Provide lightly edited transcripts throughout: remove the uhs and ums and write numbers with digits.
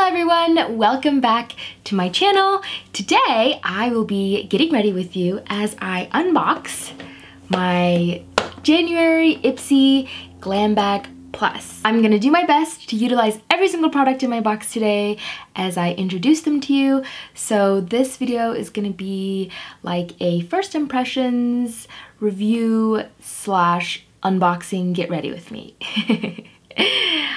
Hello everyone, welcome back to my channel. Today I will be getting ready with you as I unbox my January Ipsy Glam Bag Plus. I'm gonna do my best to utilize every single product in my box today as I introduce them to you. So this video is gonna be like a first impressions review slash unboxing. Get ready with me.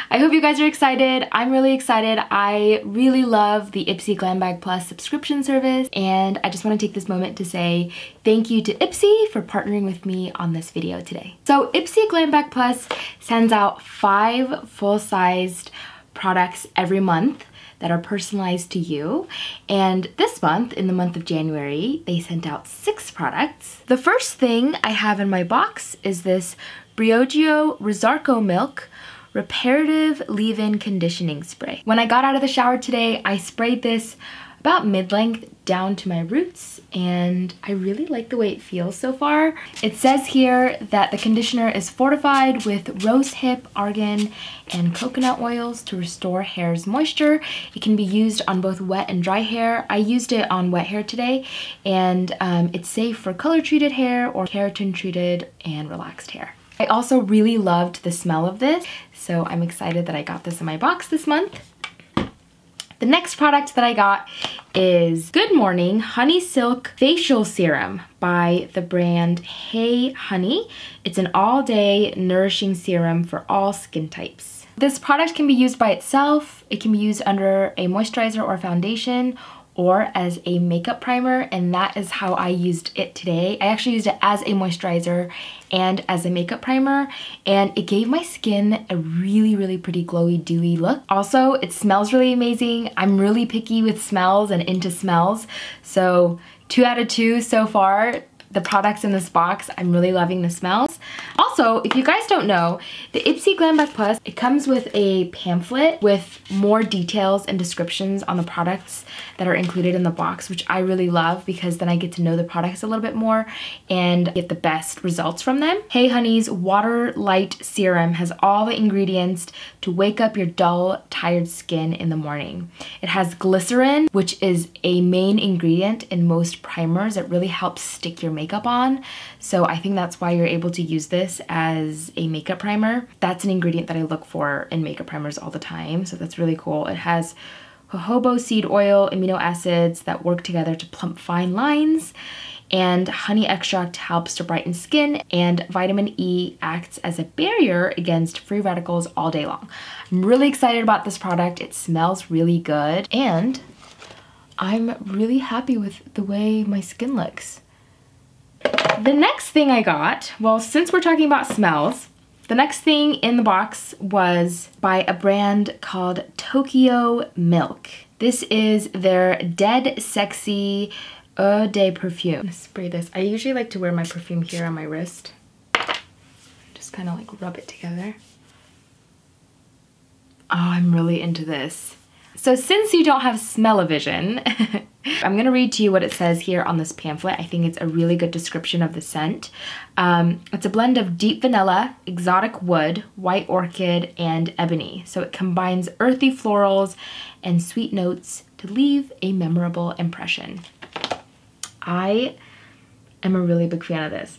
I hope you guys are excited. I'm really excited. I really love the Ipsy Glam Bag Plus subscription service, and I just want to take this moment to say thank you to Ipsy for partnering with me on this video today. So Ipsy Glam Bag Plus sends out 5 full-sized products every month that are personalized to you, and this month, in the month of January, they sent out 6 products. The first thing I have in my box is this Briogeo Rosarco Milk Reparative Leave-In Conditioning Spray. When I got out of the shower today, I sprayed this about mid-length down to my roots, and I really like the way it feels so far. It says here that the conditioner is fortified with rosehip, argan, and coconut oils to restore hair's moisture. It can be used on both wet and dry hair. I used it on wet hair today, and it's safe for color-treated hair or keratin-treated and relaxed hair. I also really loved the smell of this, so I'm excited that I got this in my box this month. The next product that I got is Good Morning Honey Silk Facial Serum by the brand Hey Honey. It's an all-day nourishing serum for all skin types. This product can be used by itself, it can be used under a moisturizer or foundation, or as a makeup primer, and that is how I used it today. I actually used it as a moisturizer and as a makeup primer, and it gave my skin a really pretty glowy, dewy look. Also, it smells really amazing. I'm really picky with smells and into smells, so 2 out of 2 so far. The products in this box, I'm really loving the smells. Also, if you guys don't know, the Ipsy Glam Bag Plus, it comes with a pamphlet with more details and descriptions on the products that are included in the box, which I really love because then I get to know the products a little bit more and get the best results from them. Hey Honey's Water Light Serum has all the ingredients to wake up your dull, tired skin in the morning. It has glycerin, which is a main ingredient in most primers. It really helps stick your makeup on, so I think that's why you're able to use this as a makeup primer. That's an ingredient that I look for in makeup primers all the time, so that's really cool. It has jojoba seed oil, amino acids that work together to plump fine lines, and honey extract helps to brighten skin, and vitamin E acts as a barrier against free radicals all day long. I'm really excited about this product. It smells really good, and I'm really happy with the way my skin looks. The next thing I got, well, since we're talking about smells, the next thing in the box was by a brand called Tokyomilk. This is their Dead Sexy Eau de Perfume. I'm gonna spray this. I usually like to wear my perfume here on my wrist. Just kind of like rub it together. Oh, I'm really into this. So since you don't have smell-o-vision, I'm gonna read to you what it says here on this pamphlet. I think it's a really good description of the scent. It's a blend of deep vanilla, exotic wood, white orchid, and ebony. So it combines earthy florals and sweet notes to leave a memorable impression. I am a really big fan of this.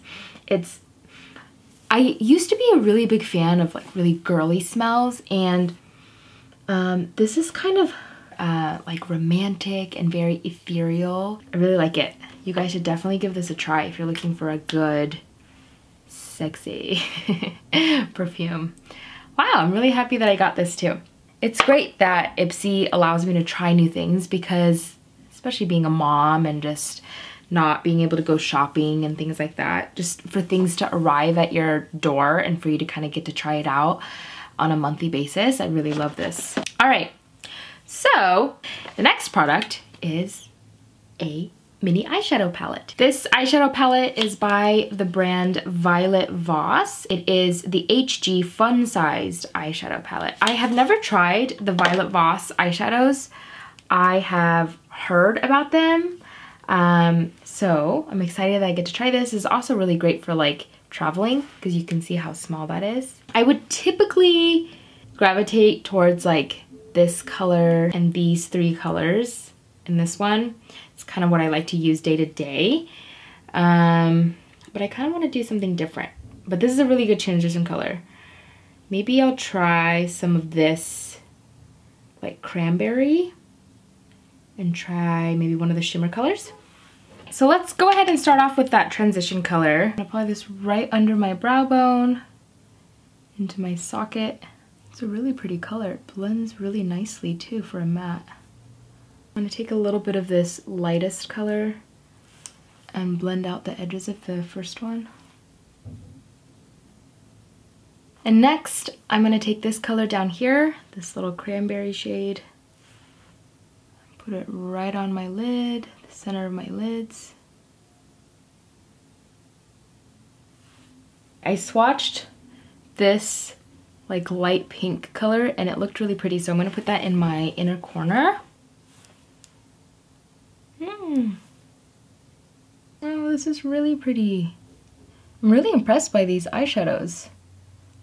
I used to be a really big fan of like really girly smells, and this is kind of like romantic and very ethereal. I really like it. You guys should definitely give this a try if you're looking for a good, sexy perfume. Wow, I'm really happy that I got this too. It's great that Ipsy allows me to try new things because, especially being a mom and just not being able to go shopping and things like that, just for things to arrive at your door and for you to kind of get to try it out on a monthly basis. I really love this. All right, so the next product is a mini eyeshadow palette. This eyeshadow palette is by the brand Violet Voss. It is the HG fun-sized eyeshadow palette. I have never tried the Violet Voss eyeshadows. I have heard about them, so I'm excited that I get to try this. It's also really great for like traveling because you can see how small that is. I would typically gravitate towards like this color and these 3 colors in this one. It's kind of what I like to use day to day. But I kind of want to do something different. But this is a really good transition color. Maybe I'll try some of this like cranberry and try maybe one of the shimmer colors. So let's go ahead and start off with that transition color. I'm gonna apply this right under my brow bone, into my socket. It's a really pretty color. It blends really nicely too for a matte. I'm gonna take a little bit of this lightest color and blend out the edges of the first one. And next, I'm gonna take this color down here, this little cranberry shade, put it right on my lid, the center of my lids. I swatched this like light pink color and it looked really pretty, so I'm gonna put that in my inner corner. Oh, this is really pretty. I'm really impressed by these eyeshadows.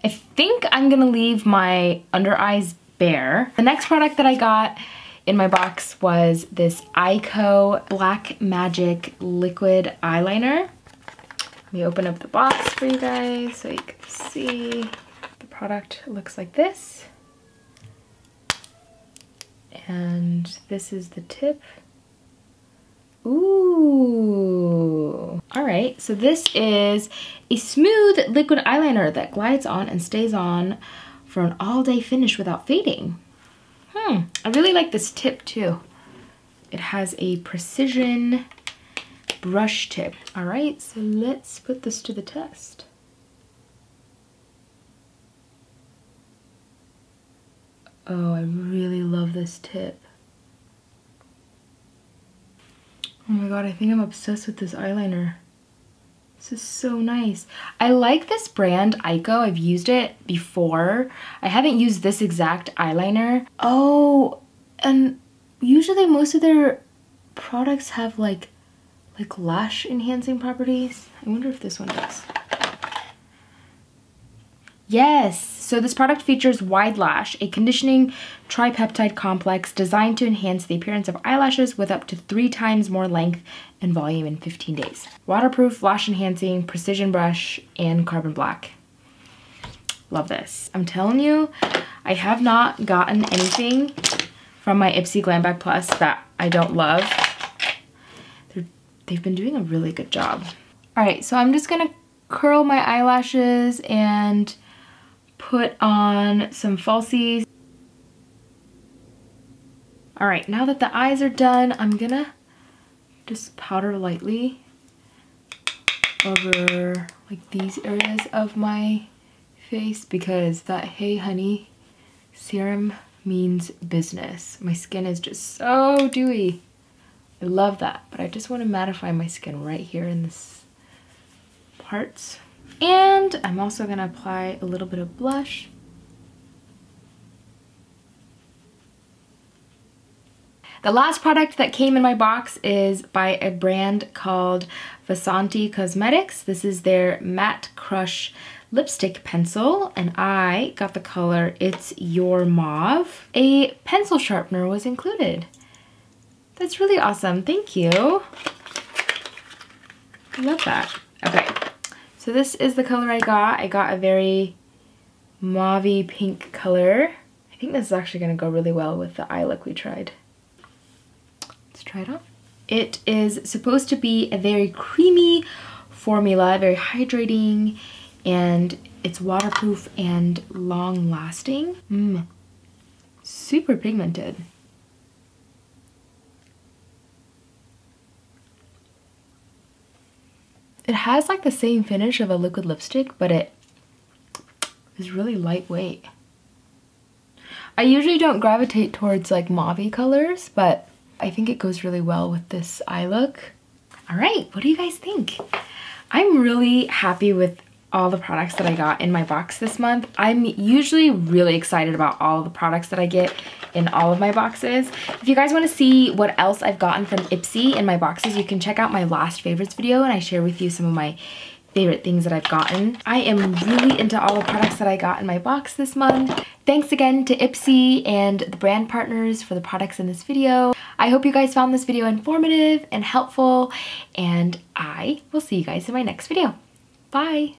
I think I'm gonna leave my under eyes bare. The next product that I got in my box was this Aiko Black Magic Liquid Eyeliner. Let me open up the box for you guys so you can see. The product looks like this. And this is the tip. Ooh. Alright, so this is a smooth liquid eyeliner that glides on and stays on for an all-day finish without fading. I really like this tip too. It has a precision brush tip. Alright, so let's put this to the test. Oh, I really love this tip. Oh my god, I think I'm obsessed with this eyeliner. This is so nice. I like this brand, Aiko. I've used it before. I haven't used this exact eyeliner. Oh, and usually most of their products have like lash enhancing properties. I wonder if this one does. Yes, so this product features Wide Lash, a conditioning tripeptide complex designed to enhance the appearance of eyelashes with up to 3 times more length and volume in 15 days. Waterproof, lash enhancing, precision brush, and carbon black. Love this. I'm telling you, I have not gotten anything from my Ipsy Glam Bag Plus that I don't love. They've been doing a really good job. All right, so I'm just gonna curl my eyelashes and put on some falsies. All right, now that the eyes are done, I'm gonna just powder lightly over like these areas of my face because that Hey Honey serum means business. My skin is just so dewy. I love that, but I just want to mattify my skin right here in this parts. And I'm also gonna apply a little bit of blush. The last product that came in my box is by a brand called Vasanti Cosmetics. This is their Matte Crush lipstick pencil, and I got the color It's Your Mauve. A pencil sharpener was included. That's really awesome, thank you. I love that. Okay, so this is the color I got. I got a very mauve-y pink color. I think this is actually gonna go really well with the eye look we tried. Let's try it on. It is supposed to be a very creamy formula, very hydrating, and it's waterproof and long-lasting. Super pigmented. It has like the same finish of a liquid lipstick, but it is really lightweight. I usually don't gravitate towards like mauve colors, but I think it goes really well with this eye look. All right, what do you guys think? I'm really happy with all the products that I got in my box this month. I'm usually really excited about all the products that I get in all of my boxes. If you guys want to see what else I've gotten from Ipsy in my boxes, you can check out my last favorites video and I share with you some of my favorite things that I've gotten. I am really into all the products that I got in my box this month. Thanks again to Ipsy and the brand partners for the products in this video. I hope you guys found this video informative and helpful, and I will see you guys in my next video. Bye!